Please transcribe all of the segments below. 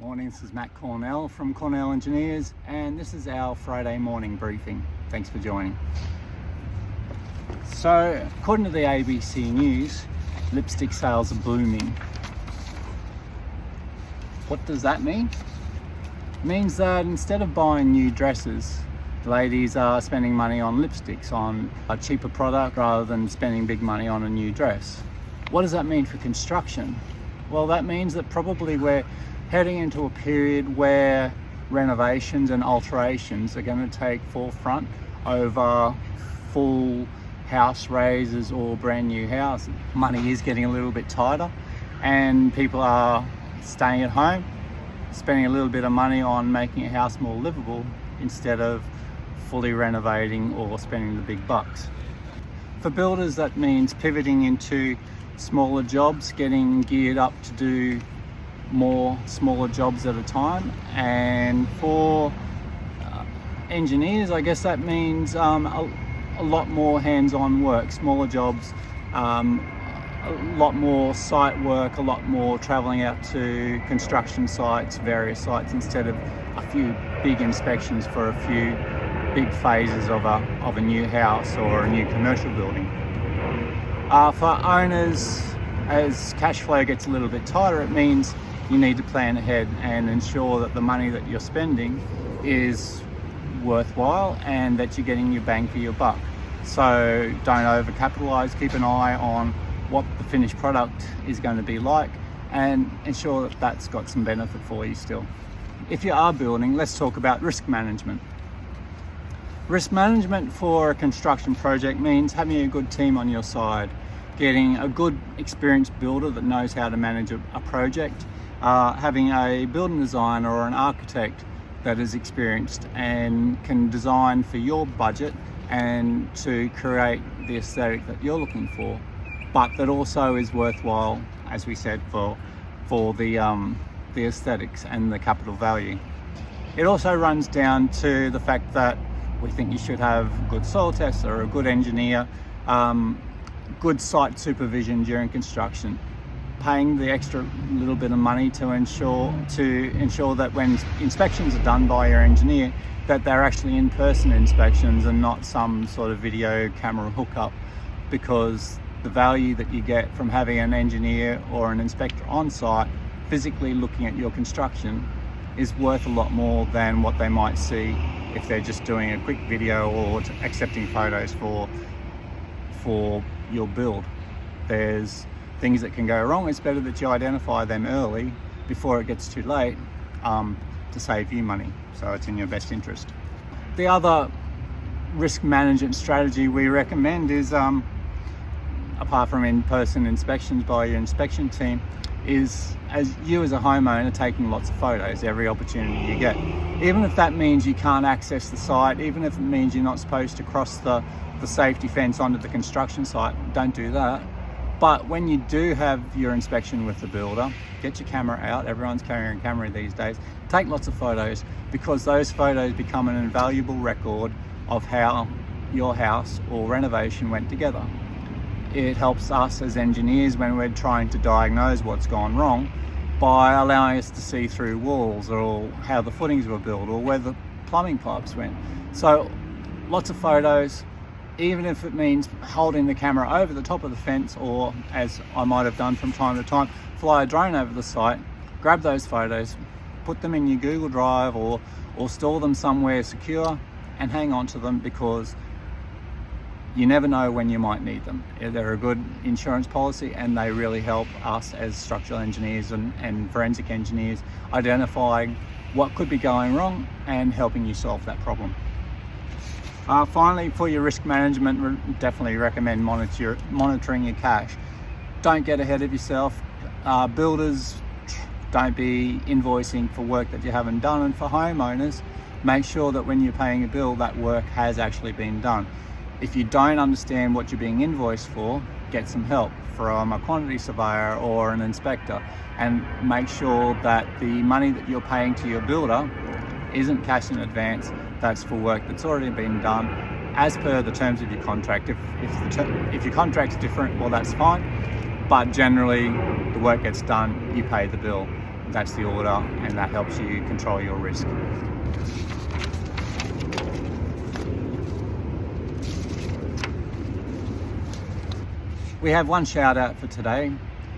Morning, this is Matt Cornell from Cornell Engineers, and this is our Friday morning briefing. Thanks for joining. So, according to the ABC News, lipstick sales are booming. What does that mean? It means that instead of buying new dresses, ladies are spending money on lipsticks, on a cheaper product, rather than spending big money on a new dress. What does that mean for construction? Well, that means that probably we're heading into a period where renovations and alterations are going to take forefront over full house raises or brand new houses. Money is getting a little bit tighter and people are staying at home, spending a little bit of money on making a house more livable instead of fully renovating or spending the big bucks. For builders, that means pivoting into smaller jobs, getting geared up to do more smaller jobs at a time. And for engineers, I guess that means a lot more hands-on work, smaller jobs, a lot more site work, a lot more traveling out to construction sites, various sites, instead of a few big inspections for a few big phases of a new house or a new commercial building. For owners, as cash flow gets a little bit tighter, it means you need to plan ahead and ensure that the money that you're spending is worthwhile and that you're getting your bang for your buck. So don't overcapitalize, keep an eye on what the finished product is going to be like and ensure that that's got some benefit for you still. If you are building, let's talk about risk management. Risk management for a construction project means having a good team on your side, getting a good experienced builder that knows how to manage a project, having a building designer or an architect that is experienced and can design for your budget and to create the aesthetic that you're looking for, but that also is worthwhile, as we said, for the aesthetics and the capital value. It also runs down to the fact that we think you should have good soil tests or a good engineer, good site supervision during construction, paying the extra little bit of money to ensure that when inspections are done by your engineer, that they're actually in-person inspections and not some sort of video camera hookup, because the value that you get from having an engineer or an inspector on site physically looking at your construction is worth a lot more than what they might see if they're just doing a quick video or accepting photos for your build. There's things that can go wrong. It's better that you identify them early before it gets too late, to save you money. So it's in your best interest. The other risk management strategy we recommend is, apart from in-person inspections by your inspection team, is as a homeowner taking lots of photos every opportunity you get. Even if that means you can't access the site, even if it means you're not supposed to cross the safety fence onto the construction site, don't do that. But when you do have your inspection with the builder, get your camera out. Everyone's carrying a camera these days. Take lots of photos, because those photos become an invaluable record of how your house or renovation went together. It helps us as engineers when we're trying to diagnose what's gone wrong by allowing us to see through walls, or how the footings were built, or where the plumbing pipes went. So lots of photos, even if it means holding the camera over the top of the fence, or, as I might have done from time to time, fly a drone over the site, grab those photos, put them in your Google Drive or store them somewhere secure and hang on to them, because you never know when you might need them. They're a good insurance policy and they really help us as structural engineers and forensic engineers identifying what could be going wrong and helping you solve that problem. Finally, for your risk management, definitely recommend monitoring your cash. Don't get ahead of yourself. Builders, don't be invoicing for work that you haven't done. And for homeowners, make sure that when you're paying a bill, that work has actually been done. If you don't understand what you're being invoiced for, get some help from a quantity surveyor or an inspector, and make sure that the money that you're paying to your builder isn't cash in advance. That's for work that's already been done as per the terms of your contract. If your contract's different, well, that's fine, but generally the work gets done, you pay the bill. that's the order, and that helps you control your risk. We have one shout out for today.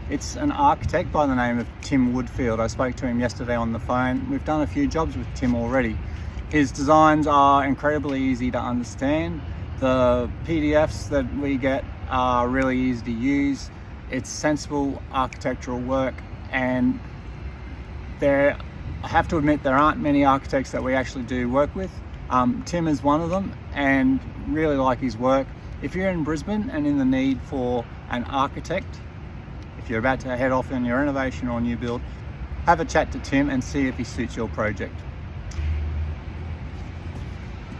It's an architect by the name of Tim Woodfield. I spoke to him yesterday on the phone. We've done a few jobs with Tim already. His designs are incredibly easy to understand. The PDFs that we get are really easy to use. It's sensible architectural work, and I have to admit, there aren't many architects that we actually do work with. Tim is one of them, and really like his work. If you're in Brisbane and in the need for an architect, if you're about to head off in your renovation or new build, have a chat to Tim and see if he suits your project.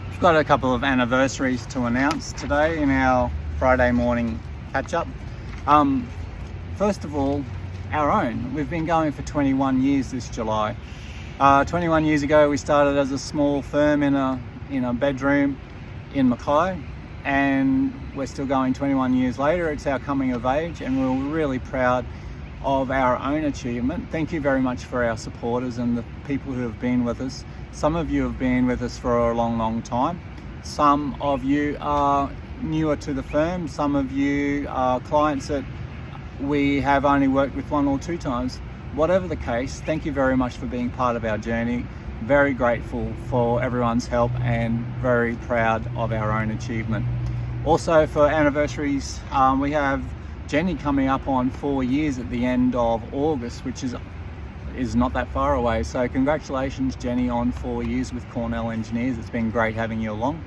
We've got a couple of anniversaries to announce today in our Friday morning catch up. First of all, our own. We've been going for 21 years this July. 21 years ago, we started as a small firm in a bedroom in Mackay, and we're still going 21 years later. It's our coming of age, and we're really proud of our own achievement. Thank you very much for our supporters and the people who have been with us. Some of you have been with us for a long time. Some of you are newer to the firm. Some of you are clients that we have only worked with 1 or 2 times. Whatever the case, thank you very much for being part of our journey. Very grateful for everyone's help and very proud of our own achievement. Also, for anniversaries, we have Jenny coming up on 4 years at the end of August, which is not that far away. So congratulations, Jenny, on 4 years with Cornell Engineers. It's been great having you along.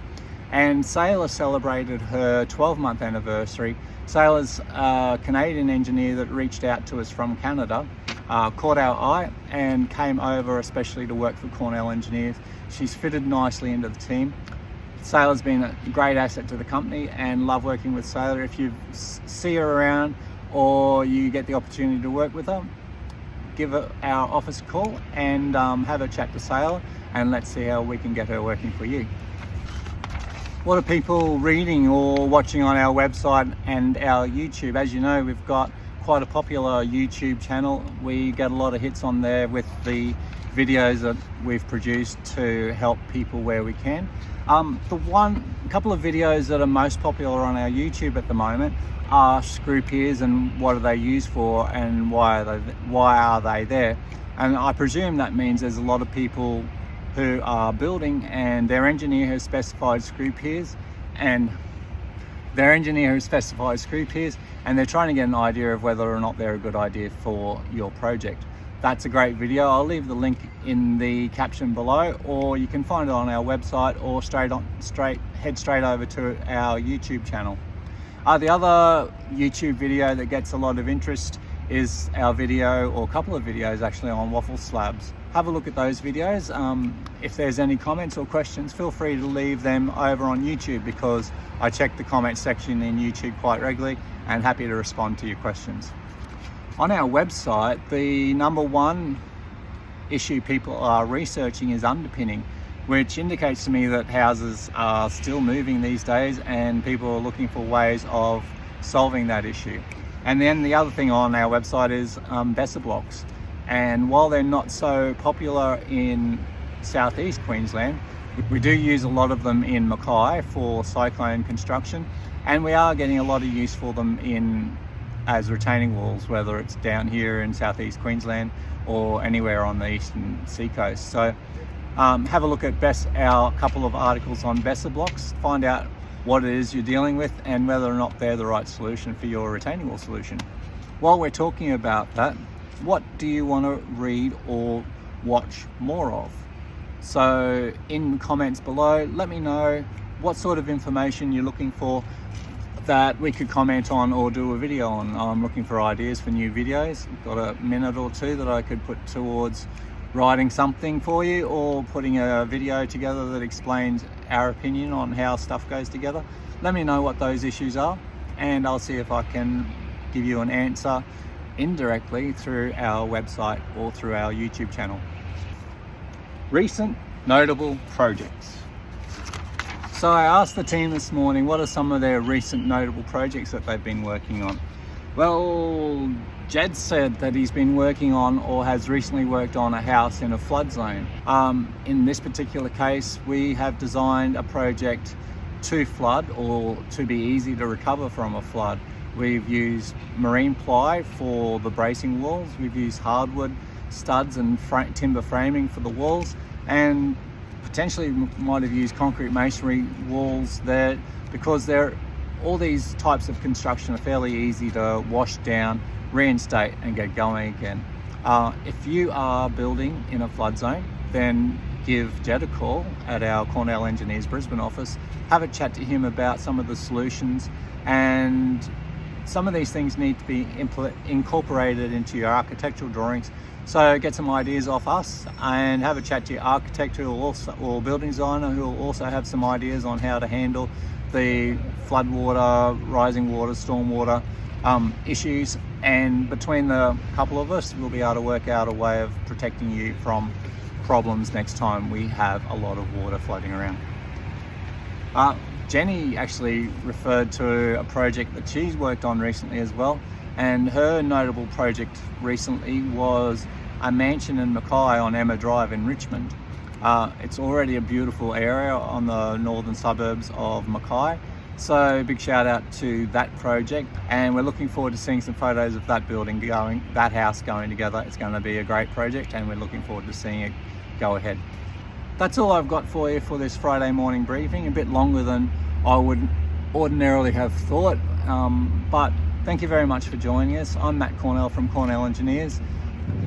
And Sailor celebrated her 12-month anniversary. Sailor's a Canadian engineer that reached out to us from Canada, caught our eye and came over especially to work for Cornell Engineers. She's fitted nicely into the team. Sailor's been a great asset to the company, and love working with Sailor. If you see her around or you get the opportunity to work with her, give our office a call and have a chat to Sailor, and let's see how we can get her working for you. What are people reading or watching on our website and our YouTube? As you know, we've got quite a popular YouTube channel. We get a lot of hits on there with the videos that we've produced to help people where we can. The couple of videos that are most popular on our YouTube at the moment are screw piers and what are they used for and why are they there. And I presume that means there's a lot of people who are building and their engineer has specified screw piers, and they're trying to get an idea of whether or not they're a good idea for your project. That's a great video. I'll leave the link in the caption below, or you can find it on our website, or head straight over to our YouTube channel. The other YouTube video that gets a lot of interest is our video, or a couple of videos actually, on waffle slabs. Have a look at those videos. If there's any comments or questions, feel free to leave them over on YouTube, because I check the comment section in YouTube quite regularly and happy to respond to your questions. On our website, the number one issue people are researching is underpinning, which indicates to me that houses are still moving these days and people are looking for ways of solving that issue. And then the other thing on our website is Besser blocks. And while they're not so popular in southeast Queensland, we do use a lot of them in Mackay for cyclone construction, and we are getting a lot of use for them as retaining walls, whether it's down here in southeast Queensland or anywhere on the eastern seacoast. So have a look at our couple of articles on Besser blocks, find out what it is you're dealing with and whether or not they're the right solution for your retaining wall solution. While we're talking about that, what do you want to read or watch more of? So in comments below, let me know what sort of information you're looking for that we could comment on or do a video on. I'm looking for ideas for new videos. I've got a minute or two that I could put towards writing something for you or putting a video together that explains our opinion on how stuff goes together. Let me know what those issues are, and I'll see if I can give you an answer indirectly through our website or through our YouTube channel. Recent notable projects. So I asked the team this morning what are some of their recent notable projects that they've been working on. Well, Jed said that he's been working on, or has recently worked on, a house in a flood zone. In this particular case, we have designed a project to flood, or to be easy to recover from a flood. We've used marine ply for the bracing walls. We've used hardwood studs and timber framing for the walls, and potentially might have used concrete masonry walls there, because all these types of construction are fairly easy to wash down, reinstate and get going again. If you are building in a flood zone, then give Jed a call at our Cornell Engineers Brisbane office. Have a chat to him about some of the solutions, and some of these things need to be incorporated into your architectural drawings. So get some ideas off us, and have a chat to your architect or building designer, who will also have some ideas on how to handle the floodwater, rising water, stormwater issues. And between the couple of us, we'll be able to work out a way of protecting you from problems next time we have a lot of water floating around. Jenny actually referred to a project that she's worked on recently as well, and her notable project recently was a mansion in Mackay on Emma Drive in Richmond. It's already a beautiful area on the northern suburbs of Mackay, so big shout out to that project, and we're looking forward to seeing some photos of that house going together. It's going to be a great project, and we're looking forward to seeing it go ahead. That's all I've got for you for this Friday morning briefing, a bit longer than I would ordinarily have thought, but thank you very much for joining us. I'm Matt Cornell from Cornell Engineers.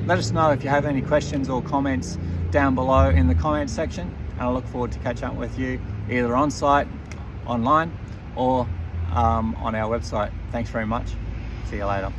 Let us know if you have any questions or comments down below in the comments section, and I look forward to catching up with you either on site, online, or on our website. Thanks very much. See you later.